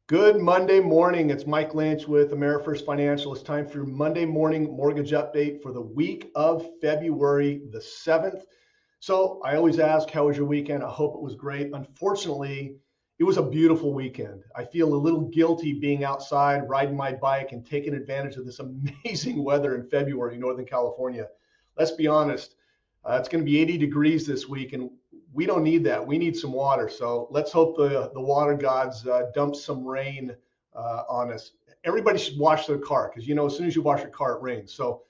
Good Monday morning. It's Mike Lynch with AmeriFirst Financial. It's time for your Monday morning mortgage update for the week of February the 7th. So I always ask, how was your weekend? I hope it was great. Unfortunately, it was a beautiful weekend. I feel a little guilty being outside, riding my bike and taking advantage of this amazing weather in February in Northern California. Let's be honest, it's going to be 80 degrees this week, and we don't need that. We need some water. So let's hope the water gods dump some rain on us. Everybody should wash their car because, as soon as you wash your car, it rains. So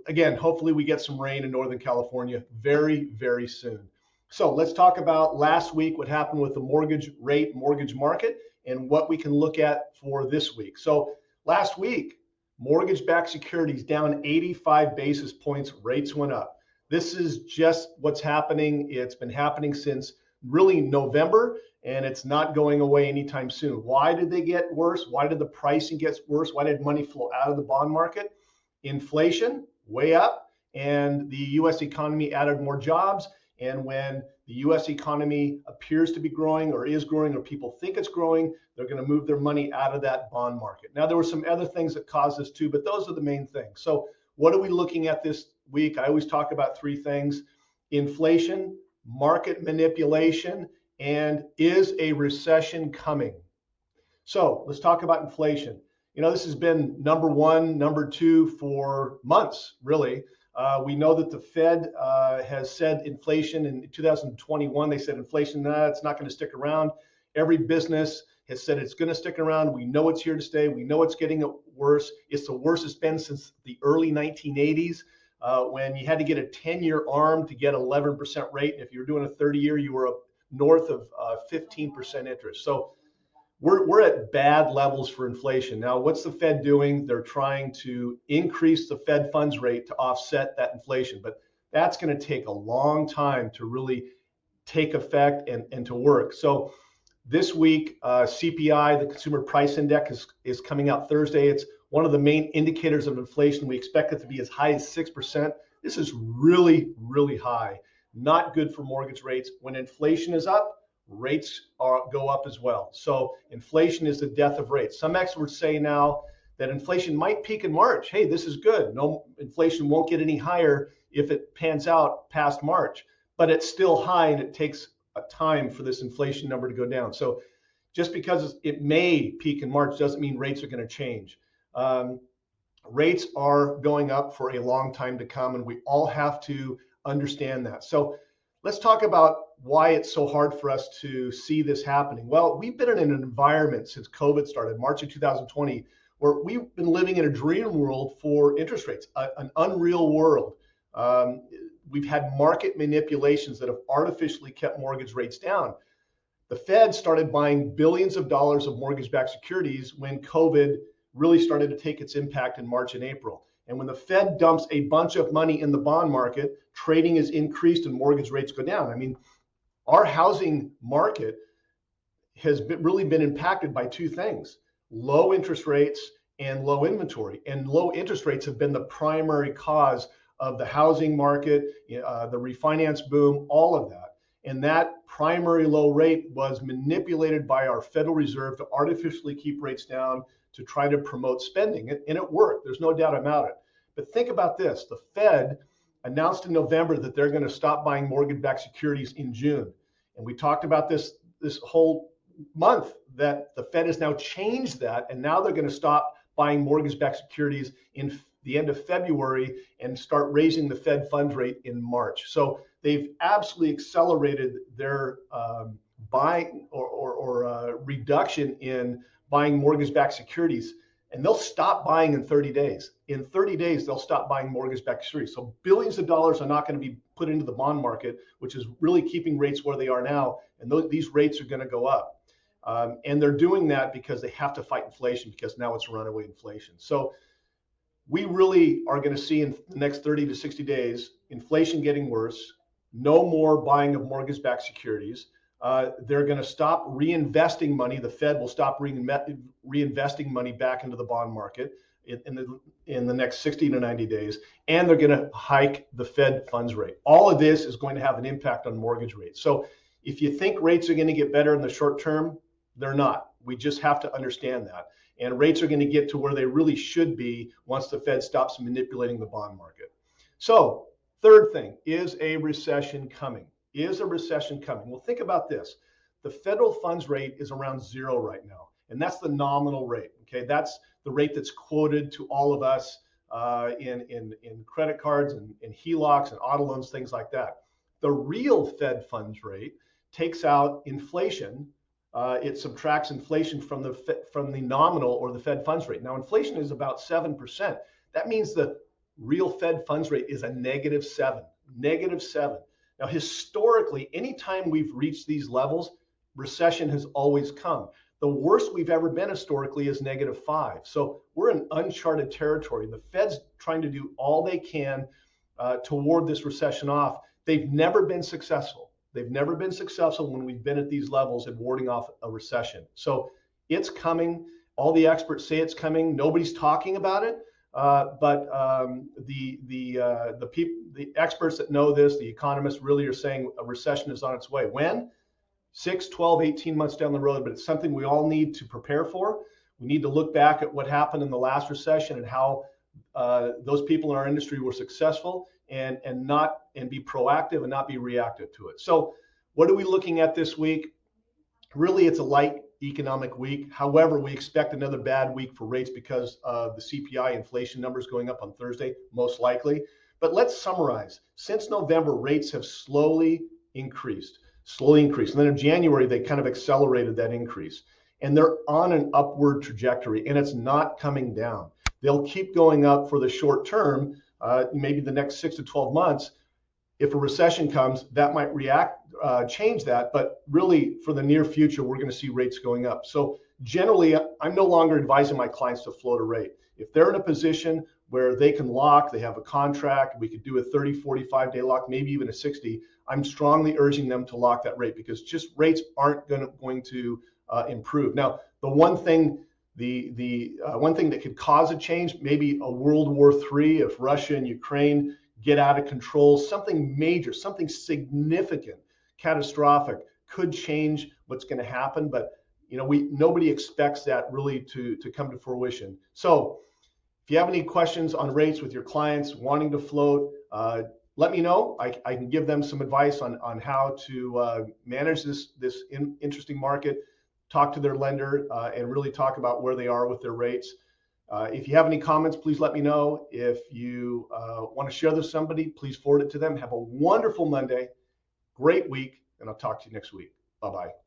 again, hopefully we get some rain in Northern California very, very soon. So let's talk about last week, what happened with the mortgage rate, mortgage market, and what we can look at for this week. So last week, mortgage-backed securities down 85 basis points, rates went up. This is just what's happening. It's been happening since really November, and it's not going away anytime soon. Why did they get worse? Why did the pricing get worse? Why did money flow out of the bond market? Inflation, way up, and the U.S. economy added more jobs. And when the U.S. economy appears to be growing or is growing or people think it's growing, they're going to move their money out of that bond market. Now, there were some other things that caused this too, but those are the main things. So what are we looking at this week? I always talk about three things: inflation, market manipulation, and is a recession coming? So let's talk about inflation. This has been number one, number two for months, really. We know that the Fed has said inflation in 2021. They said inflation, it's not going to stick around. Every business has said it's going to stick around. We know it's here to stay. We know it's getting worse. It's the worst it's been since the early 1980s, when you had to get a 10-year ARM to get 11% rate. If you were doing a 30-year, you were north of 15% interest. So we're at bad levels for inflation. Now, what's the Fed doing? They're trying to increase the Fed funds rate to offset that inflation, but that's going to take a long time to really take effect and to work. So this week, CPI, the Consumer Price Index, is coming out Thursday. It's one of the main indicators of inflation. We expect it to be as high as 6%. This is really, really high. Not good for mortgage rates. When inflation is up, rates go up as well. So inflation is the death of rates. Some experts say now that inflation might peak in March. Hey, this is good. No, inflation won't get any higher if it pans out past March, but it's still high, and it takes a time for this inflation number to go down. So just because it may peak in March doesn't mean rates are going to change. Rates are going up for a long time to come, and we all have to understand that. So let's talk about why it's so hard for us to see this happening. Well, we've been in an environment since COVID started, March of 2020, where we've been living in a dream world for interest rates, an unreal world. We've had market manipulations that have artificially kept mortgage rates down. The Fed started buying billions of dollars of mortgage-backed securities when COVID really started to take its impact in March and April. And when the Fed dumps a bunch of money in the bond market, trading is increased and mortgage rates go down. I mean, our housing market has really been impacted by two things: low interest rates and low inventory. And low interest rates have been the primary cause of the housing market, the refinance boom, all of that. And that primary low rate was manipulated by our Federal Reserve to artificially keep rates down to try to promote spending. And it worked. There's no doubt about it. But think about this. The Fed announced in November that they're going to stop buying mortgage-backed securities in June. And we talked about this whole month, that the Fed has now changed that, and now they're going to stop buying mortgage-backed securities in the end of February and start raising the Fed funds rate in March. So they've absolutely accelerated their buying or reduction in buying mortgage-backed securities, and they'll stop buying in 30 days. In 30 days, they'll stop buying mortgage-backed securities. So billions of dollars are not going to be put into the bond market, which is really keeping rates where they are now, and these rates are going to go up. And they're doing that because they have to fight inflation, because now it's runaway inflation. So we really are going to see in the next 30 to 60 days, inflation getting worse, no more buying of mortgage-backed securities. They're going to stop reinvesting money. The Fed will stop reinvesting money back into the bond market in the next 60 to 90 days, and they're going to hike the Fed funds rate. All of this is going to have an impact on mortgage rates. So if you think rates are going to get better in the short term, they're not. We just have to understand that. And rates are going to get to where they really should be once the Fed stops manipulating the bond market. So, third thing, is a recession coming? Is a recession coming? Well, think about this. The federal funds rate is around 0 right now, and that's the nominal rate. Okay, that's the rate that's quoted to all of us in credit cards and in HELOCs and auto loans, things like that. The real Fed funds rate takes out inflation. It subtracts inflation from the nominal or the Fed funds rate. Now, inflation is about 7%. That means the real Fed funds rate is a -7, -7. Now, historically, anytime we've reached these levels, recession has always come. The worst we've ever been historically is -5. So we're in uncharted territory. The Fed's trying to do all they can to ward this recession off. They've never been successful. They've never been successful when we've been at these levels in warding off a recession. So it's coming. All the experts say it's coming. Nobody's talking about it. But the experts that know this, the economists, really are saying a recession is on its way. When? 6, 12, 18 months down the road, but it's something we all need to prepare for. We need to look back at what happened in the last recession and how those people in our industry were successful and be proactive and not be reactive to it. So what are we looking at this week? Really, it's a light economic week. However, we expect another bad week for rates because of the CPI inflation numbers going up on Thursday, most likely. But let's summarize. Since November, rates have slowly increased. And then in January, they kind of accelerated that increase. And they're on an upward trajectory, and it's not coming down. They'll keep going up for the short term, maybe the next 6 to 12 months. If a recession comes, that might change that. But really, for the near future, we're going to see rates going up. So generally, I'm no longer advising my clients to float a rate. If they're in a position where they can lock, they have a contract, we could do a 30, 45-day lock, maybe even a 60, I'm strongly urging them to lock that rate because just rates aren't going to improve. Now, the one thing that could cause a change, maybe a World War III, if Russia and Ukraine get out of control, something major, something significant, catastrophic could change what's going to happen. But nobody expects that really to come to fruition. So if you have any questions on rates with your clients wanting to float, let me know. I can give them some advice on how to manage this interesting market, talk to their lender, and really talk about where they are with their rates. If you have any comments, please let me know. If you want to share this with somebody, please forward it to them. Have a wonderful Monday, great week, and I'll talk to you next week. Bye-bye.